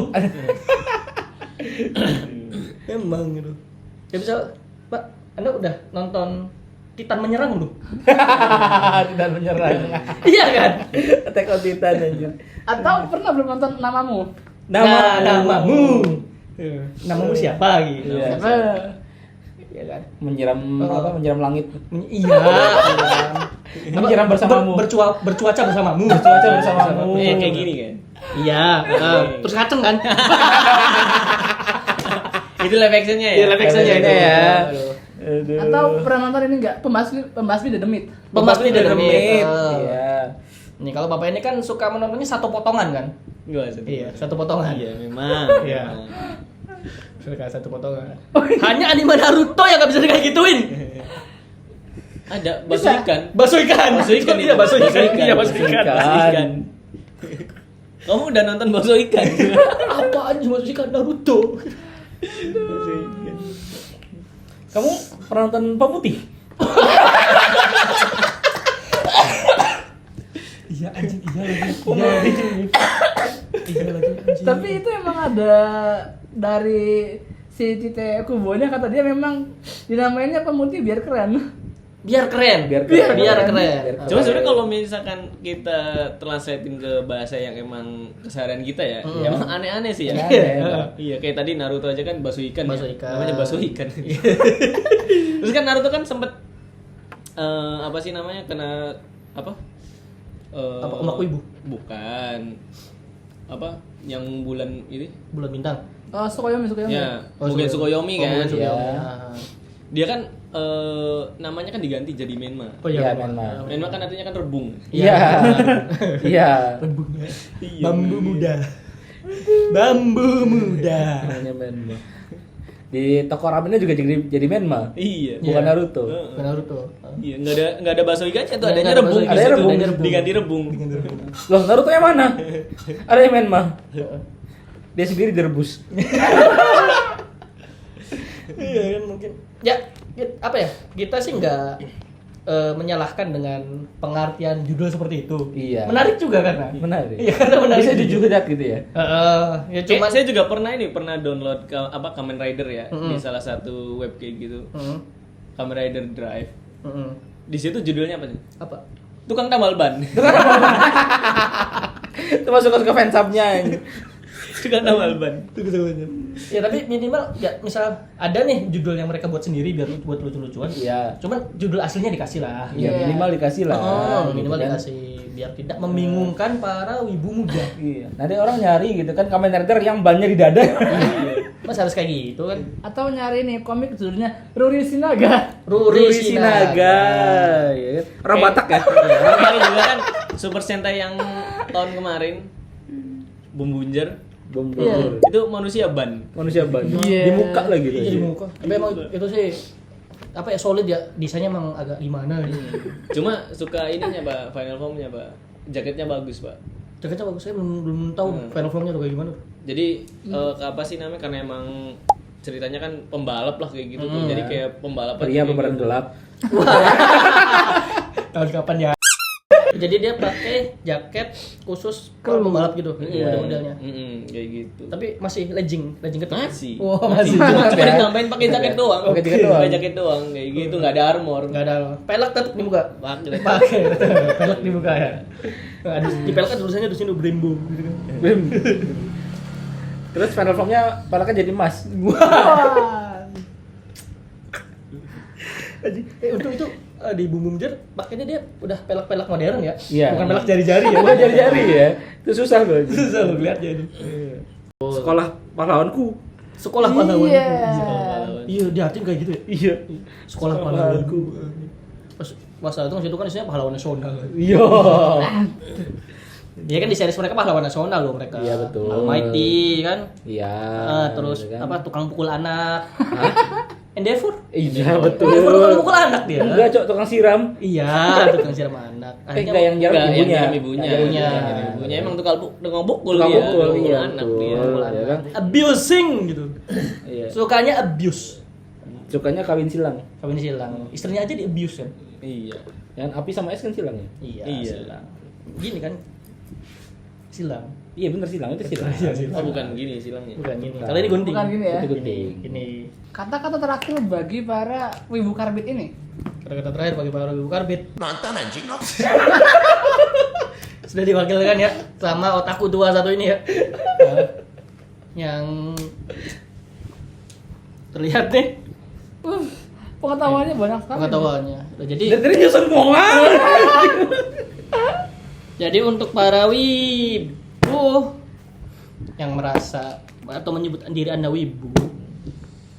Emang gitu. Ya bisa, Pak, Anda udah nonton Titan Menyerang belum? Tidak menyerang. Iya kan? Attack on Titan aja. Atau pernah belum nonton Namamu? Namamu. Namamu siapa gitu? Iya. Siapa? Iya kan? Menyiram menyiram langit. Iya. Menyiram bersamamu. Bercuaca bersamamu. Bercuaca bersamamu. Kayak gini kan. Iya. Terus kaceng kan? Itu live actionnya ya. Iya, live actionnya Live actionnya ya. Aduh. Atau pernah nonton ini enggak? Pembasmi The Demit. Pembasmi The Demit. Iya. Nih kalau bapak ini kan suka menontonnya satu potongan kan? Enggak Iya, satu potongan. Iya, memang. Iya. Suka satu potongan. Hanya anime Naruto yang gak bisa kayak gituin. Ada bakso ikan. Bakso ikan. Bakso ikan Iya, bakso ikan. Iya, bakso ikan. Ikan. Kamu udah nonton bakso ikan? Apaan cuma bakso ikan Naruto? Kamu pernah nonton Pemutih? Iya anjing, iya lagi. Iya lagi. Tapi itu emang ada dari si Cite Kubonya, kata dia memang dinamainnya Pemutih biar keren. Biar keren. Biar keren. Biar keren. Cuma sebenarnya kalau misalkan kita translatein ke bahasa yang emang keseharian kita ya, emang aneh-aneh sih ya. Aneh. Iya, kayak tadi Naruto aja kan bakso ikan. Bakso ya. ikan. Namanya bakso ikan. Terus kan Naruto kan sempet apa sih namanya kena apa? Apa omak ibu? Bukan. Apa? Yang bulan ini? Bulan bintang. Sukoyomi. Ya, Oh, Mugen Tsukuyomi kan. Mugen Tsukuyomi. Iya. Ah. Dia kan namanya kan diganti jadi Menma. Oh Iya, iya, Menma. Menma kan artinya kan rebung. Iya. Iya. Iya. Bambu muda. Bambu muda. Namanya Menma. Di toko ramennya juga jadi Menma. Iya. Bukan Iya. Naruto. Bukan Naruto. Iya, nggak ada bakso ikannya tuh, Nggak adanya ada rebung. bakso di ikan. situ. Adanya rebung. Diganti rebung. Loh, Naruto yang mana? Ada yang Menma. Dia sendiri direbus. Iya kan mungkin. Ya, apa ya? Kita sih nggak menyalahkan dengan pengertian judul seperti itu. Iya. Menarik juga kan? Menarik. Iya, karena menarik. Bisa dijugat gitu ya. Ya Cuma cuma saya juga pernah download Kamen Rider ya di salah satu web kayak gitu. Kamen Rider Drive. Di situ judulnya apa sih? apa? Tukang tambal ban. Itu masuk ke fansubnya. Tukang tambal ban. Ya tapi minimal ya misal ada nih judul yang mereka buat sendiri biar buat lucu-lucuan. Iya. Cuman judul aslinya dikasih lah. Ya minimal dikasih lah. Oh, gitu minimal kan. dikasih biar tidak membingungkan para wibu muda. Iya. Nanti orang nyari gitu kan Kamen Rider yang bannya di dada. Mas harus kayak gitu kan? Atau nyari nih komik judulnya Ruri Sinaga. Ruri Sinaga. Ya kan? Orang Batak ya. Ini juga kan Super Sentai yang tahun kemarin Bumbunjer Bom Iya. itu manusia ban. manusia ban. Iya. Di muka lagi gitu. Iya di muka. Tapi emang itu sih apa ya solid ya, desainnya emang agak gimana gitu. Cuma suka ininya, Pak, final formnya, Pak. Jaketnya bagus, Pak. Jaketnya bagus, saya belum tahu final formnya tuh kayak gimana. Jadi apa sih namanya, karena emang ceritanya kan pembalap lah kayak gitu tuh. Jadi kayak pembalap Pria aja pemeran kayak gitu. gelap. Tahun kapan ya? Jadi dia pakai jaket khusus pembalap gitu, model-modelnya. Kayak gitu. Tapi masih legging ketat. Masih. Wah, Masih. masih. Cuma ditambahin pakai jaket doang. Pakai jaket doang. Pakai jaket doang kayak gitu, enggak ada armor. Enggak ada pelek tetap dibuka. Pakai. Pakai pelek dibuka ya. Aduh, di pelek kan tulisannya di sini Brembo gitu kan. Bim. Terus final formnya palaknya jadi emas. Untuk itu di Bumbunjer pakainya dia udah pelek-pelek modern ya. Iya. Bukan pelek jari-jari ya. Bukan jari-jari ya. Itu susah loh. Susah lo lihatnya itu. Sekolah pahlawanku. Sekolah pahlawan. Iya. Iya, di hati kayak gitu ya. Iya. Sekolah pahlawanku. Pas itu kan situ kan isinya pahlawan nasional. Iya. Iya kan di series mereka pahlawan nasional loh mereka. Iya, betul. Almighty kan. Iya. Terus gitu kan. apa tukang pukul anak. Endeavor. Iya betul. Endeavor tukang pukul anak dia. Enggak, Cok, tukang siram. Iya, tukang siram anak. Enggak yang jarak Enggak, ibunya. yang ibunya. Ibunya. Yang ibunya emang tukang pukul Tukang dia. pukul, Pukul iya, anak betul. dia. Ya kan? Abusing gitu. Iya. Sukanya abuse. Sukanya kawin silang. Kawin silang. Istrinya aja di abuse kan. Iya. Yang api sama es kan silang ya? Iya. Iya. Silang. Gini kan. Silang. Iya bener silang itu silang. Iya, silang. Oh bukan gini silangnya. Bukan gini. Bukan. Kalau ini gunting. Bukan gini ya. Itu gunting. Ini. Kata-kata terakhir bagi para wibu karbit ini. Kata-kata terakhir bagi para ibu karbit. Nonton anjing. Sudah diwakilkan ya sama otaku tua satu ini ya. Nah, yang terlihat nih Pengetahuannya banyak sekali. pengetahuannya. Nah, jadi Dari nyusun bohongan. jadi untuk para wibu yang merasa atau menyebut diri Anda wibu,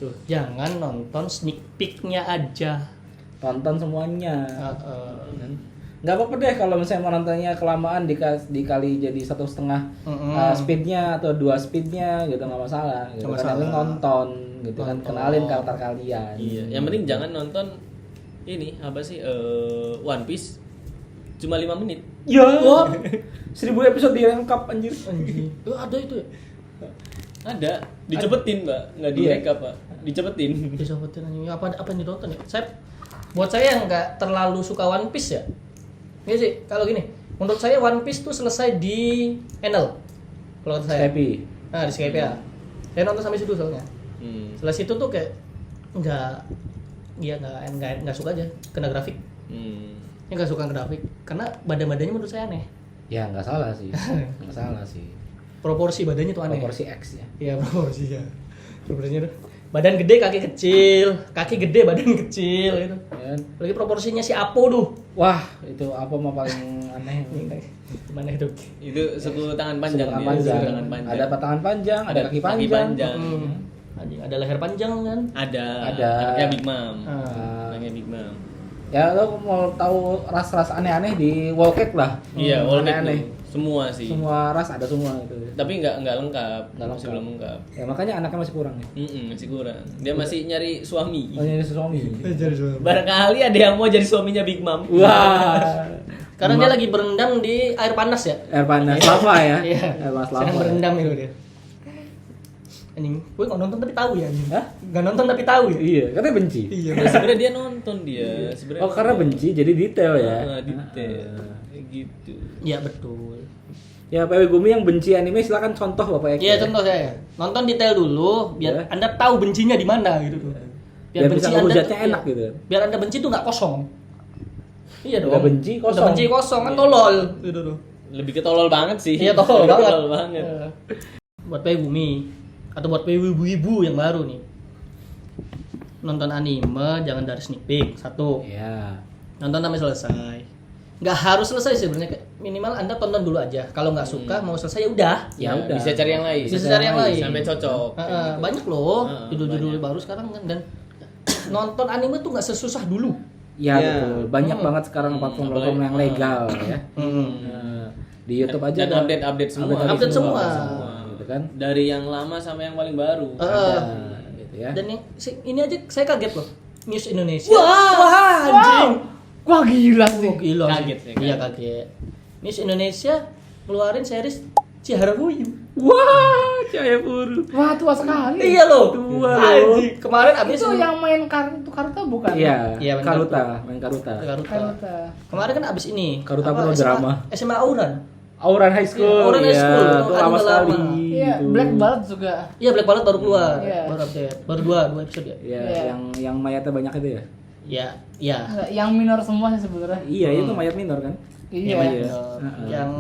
tuh jangan nonton sneak peek-nya aja. Tonton semuanya. Heeh. Nggak apa-apa deh kalau misalnya mau nontonnya kelamaan dikali jadi 1,5 speednya atau 2 speednya gitu nggak masalah gitu. Nggak Kan masalah. nonton gitu kan, kenalin karakter kalian. Iya, yang penting jangan nonton ini apa sih One Piece cuma 5 menit. Ya. 1000 episode direngkap anjir. Anjing. Ada itu ya? Ada, dicepetin, Mbak. Nggak Iya. direkap, Pak. Dicepetin. Disobatin anjing. Apa yang ditonton ya? Buat saya yang nggak terlalu suka One Piece ya. Iya sih, kalau gini, menurut saya One Piece tuh selesai di Enel. Kalau kata saya. Skype. Nah, di Skype ya. Saya nonton sampai situ soalnya. Setelah situ tuh kayak nggak suka aja kena grafik. Ya nggak suka grafik karena badan-badannya menurut saya aneh. Ya nggak salah sih. Nggak salah sih. Proporsi badannya tuh aneh. Proporsi X ya. Iya, proporsi ya. Proporsinya tuh badan gede, kaki kecil, kaki gede, badan kecil gitu. Ya. Lagi proporsinya si Apo tuh. Wah, itu apa mah paling aneh. Gimana itu? Itu suku tangan panjang. Tangan dia, panjang. suku tangan panjang. Ada tangan panjang, ada kaki panjang. Anjing, ada leher panjang kan? Ada. Ada. Anaknya Big Mom. Ah. Anaknya Big Mom. Ya lo mau tahu ras-ras aneh-aneh di Wallcat lah. Iya, Wallcat aneh-aneh. tuh. Semua sih. Semua ras ada semua itu. Tapi nggak lengkap. Nggak Masih lengkap. belum lengkap. Ya makanya anaknya masih kurang ya. Masih kurang. Dia masih nyari suami. Oh, jadi suami. Barangkali ada yang mau jadi suaminya Big Mom. Wah. Karena dia lagi berendam di air panas ya. Air panas lava ya. Iya. Air panas lava. Sedang berendam itu dia. Anjing, gue nggak nonton tapi tahu ya anjing. Hah? Nggak nonton tapi tahu ya. Iya, katanya benci. Iya. Nah, sebenarnya dia nonton dia. Sebenarnya Oh, karena benci jadi detail ya. detail. Kayak gitu. Iya betul. Ya, PW Gumi yang benci anime silakan contoh Bapak Eko. Iya contoh saya. Nonton detail dulu biar Ya. Anda tahu bencinya di mana gitu tuh. Biar bisa ngehujatnya tuh- enak iya. gitu. Biar Anda benci tuh nggak kosong. Iya dong. Udah benci, kosong. Udah benci kosong kan tolol gitu tuh. Lebih ke tolol banget sih. Iya tolol banget. Tolol banget. Iya. Buat Bumi atau buat ibu-ibu yang baru nih. Nonton anime jangan dari sneak peek. Satu. Iya. Nonton sampai selesai. Nggak harus selesai sebenarnya, minimal Anda tonton dulu aja. Kalau nggak suka mau selesai ya udah. Ya udah. Bisa cari yang lain. Bisa cari yang lain. Sampai cocok. Banyak loh Heeh, judul-judul baru sekarang kan, dan nonton anime tuh nggak sesusah dulu. Ya, Ya. betul. Banyak banget sekarang platform-platform yang legal ya. Nah, di YouTube aja Dan ada update semua. Update semua. gitu kan. Dari yang lama sampai yang paling baru. Ada, gitu ya. Dan ini aja saya kaget loh. News Indonesia. Wah, anjing. Wah gila sih. Oh, gila sih. Kaget sih, Iya kaget. News Indonesia ngeluarin series Chihara Fuyu. Wah, Cahaya Puru. Wah tua sekali. Iya loh. Tua, Anjing. Kemarin abis Itu yang main Karuta bukan? Iya, Iya, main Karuta, main Karuta. Karuta. Kemarin kan abis ini. Karuta apa, Pro drama. SMA Auran. Auran High School. Iya, Auran High ya, School. itu Kan lama udah sekali. lama. Iya, gitu. Black Ballad juga. Iya Black Ballad baru keluar. Iya. Baru update. Baru dua episode ya. Iya, Iya. yang mayatnya banyak itu ya. Ya, ya. Enggak, yang minor semua sih sebenarnya. Iya, itu mayat minor kan. Iya. Yang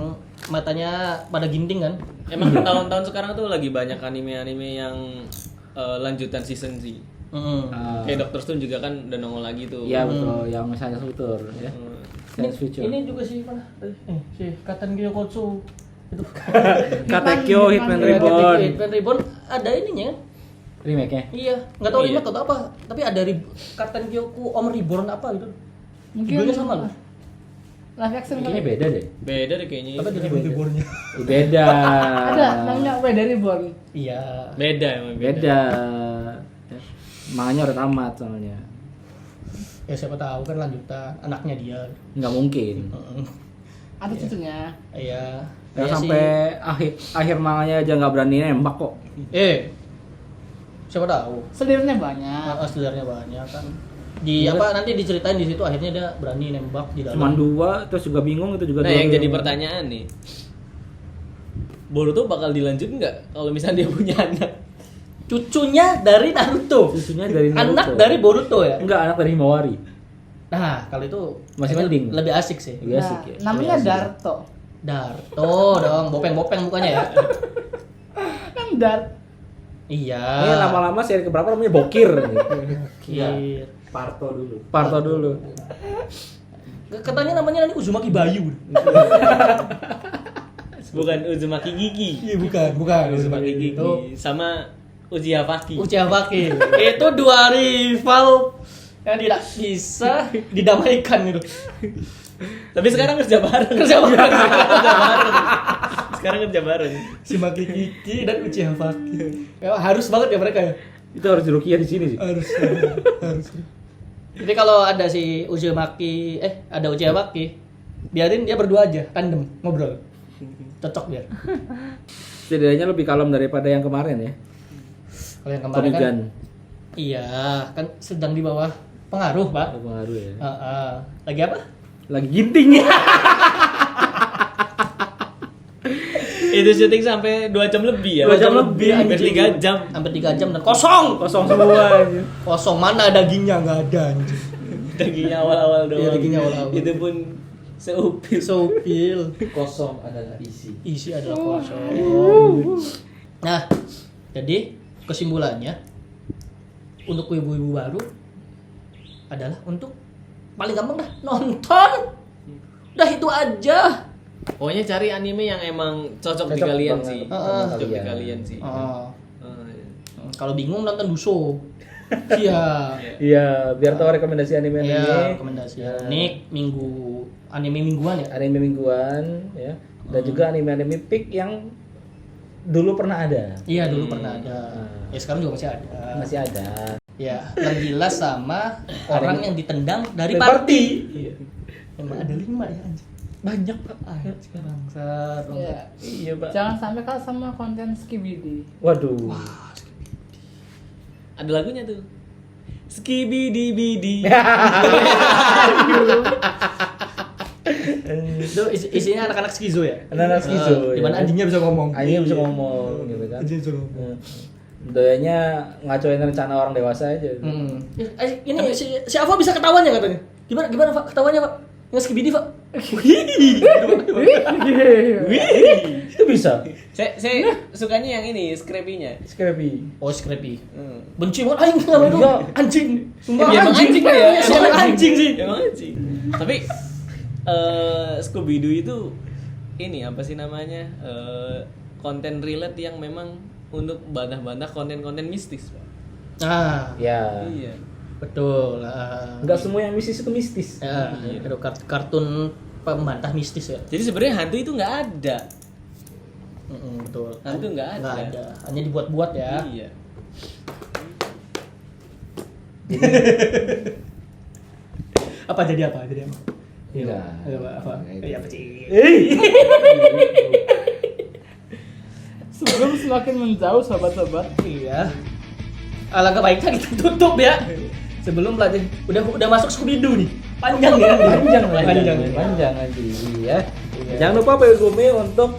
matanya pada ginting kan. Emang tahun-tahun sekarang tuh lagi banyak anime-anime yang lanjutan season sih. Ah, Kayak Doctor Stone juga kan udah nongol lagi tuh. Iya betul, yang misalnya Futur ya. Science Future. Ini juga sih mana? Si Katan Gyokotsu itu. Katekyo Hitman Reborn. Hitman Reborn ada ininya. Remake-nya. Iya, nggak tahu Iya. remake atau apa, tapi ada Katan Gyoku Om Reborn apa gitu. Mungkin Judulnya sama loh. live action Kayaknya kali. beda deh. Beda deh kayaknya. Apa jadi Rebornnya? Beda. Ada namanya Beda Reborn. Iya. Beda emang Beda. Manganya udah tamat soalnya. Ya siapa tahu kan lanjutan anaknya dia. Nggak mungkin. Atau cucunya. Iya. Ya, Iya sampai akhir manganya aja nggak berani nembak kok. Siapa tahu. Selirnya banyak. Sebenarnya banyak kan. Di apa nanti diceritain di situ akhirnya dia berani nembak di dalam. Cuman 2 terus juga bingung itu juga Nah, dua yang jadi bingung. pertanyaan nih. Boruto bakal dilanjut nggak kalau misalnya dia punya anak? Cucunya dari Naruto. Susunya dari Naruto. Anak dari Boruto ya. Enggak, anak dari Himawari. Nah, kalau itu Masih itu mending. lebih asik sih. Lebih Nah, asik ya. namanya Lebih asik. Darto. Darto dong, bopeng-bopeng mukanya ya. Kan Dart. Iya. Ini lama-lama seri keberapa namanya Bokir. Iya. Parto dulu. Parto dulu. Katanya namanya nanti Uzumaki Bayu. Bukan Uzumaki Gigi. Iya, bukan. Uzumaki Gigi Itu sama Uchiha Baki. Uchiha Baki. Itu dua rival yang tidak bisa didamaikan gitu. Tapi sekarang kerja bareng. Sekarang kerja bareng. Si Maki Kiki dan Uchiha Baki. Ya, harus banget ya mereka ya. Itu harus Rukia di sini sih. Harus. Jadi kalau ada si Uchiha Baki, ada Uchiha Baki, biarin dia berdua aja, tandem, ngobrol. Cocok biar. Setidaknya lebih kalem daripada yang kemarin ya. Kalau yang kemarin kan, Konigan. iya, kan sedang di bawah pengaruh, Pak. Pengaruh ya. Lagi apa? Lagi ginting. Itu syuting sampai 2 jam lebih ya. 2 jam lebih. Hampir 3 jam. Hampir 3 jam dan kosong. Kosong semua. Kosong, mana dagingnya, nggak ada anjing. Dagingnya awal-awal doang. Iya, dagingnya awal-awal. Itu pun seupil. Sopil. Kosong adalah isi. Isi adalah kosong. Nah, jadi kesimpulannya untuk ibu-ibu baru adalah untuk paling gampang dah nonton. Udah itu aja. Pokoknya cari anime yang emang cocok di Cocok kalian banget sih. sama Cocok di kalian. kalian sih. Iya. Kalau bingung nonton Duso. Iya. Iya, biar tahu rekomendasi anime ini. Iya, rekomendasi. Nik minggu anime mingguan ya. Anime mingguan ya. Dan juga anime-anime pick yang dulu pernah ada. Iya, dulu pernah ada. Ya sekarang juga masih ada. Masih ada. Ya, Nagila sama orang yang ditendang dari Dari party. party. Iya. Emang ada 5 ya anjing. Banyak, Pak. Bangsat. Iya. Iya, Pak. Jangan sampai kalah sama konten Skibidi. Waduh. Ada lagunya tuh. Skibidi bidi. Itu isinya anak-anak skizo ya? Anak-anak skizo, Di mana ya. anjingnya bisa ngomong. Anjingnya bisa ngomong gitu kan. Anjing bisa ngomong. Doyanya ngacoin rencana orang dewasa aja. Ini si Ava bisa ketahuan ya katanya. Gimana Pak ketawanya Pak? Yang skibidi Pak. Itu bisa. Saya sukanya yang ini, Scrappy-nya. Scrappy. Oh, Scrappy. Benci banget aing nama itu. Iya. Anjing. Sumpah Ya, emang anjing ya. Emang anjing sih. Emang anjing. Tapi Scooby-Doo itu ini apa sih namanya? Konten relate yang memang untuk bantah-bantah konten-konten mistis, Pak. Ah, Ya. Iya. betul. Enggak semua yang mistis itu mistis. Ya, ada kartun pembantah mistis ya. Jadi sebenarnya hantu itu nggak ada. Betul. Hantu nggak ada. Nggak ada. Hanya dibuat-buat ya. Iya. Apa jadi apa? Jadi apa? Enggak. Apa? Iya apa sih? Sebelum semakin menjauh sobat-sobat. Iya. Alangkah baiknya kita tutup ya. Sebelum belajar udah masuk Scooby-Doo nih. Panjang ya. Panjang lagi ya. Jangan lupa Pak Gumi untuk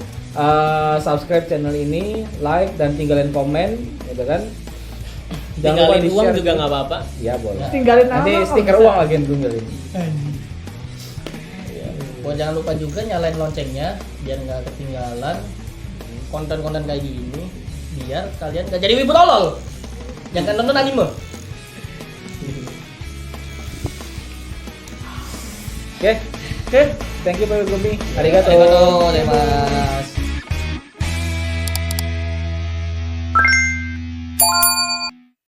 subscribe channel ini, like dan tinggalin komen, gitu kan. Tinggalin uang di-share. juga nggak apa-apa. Ya boleh. Tinggalin Nanti apa, stiker kalau uang lagi yang tinggalin. Oh, jangan lupa juga nyalain loncengnya biar nggak ketinggalan konten-konten kayak gini biar kalian nggak jadi wibu tolol. Jangan nonton anime. Oke. Thank you Pak Gumi. Arigato. Arigato, terima.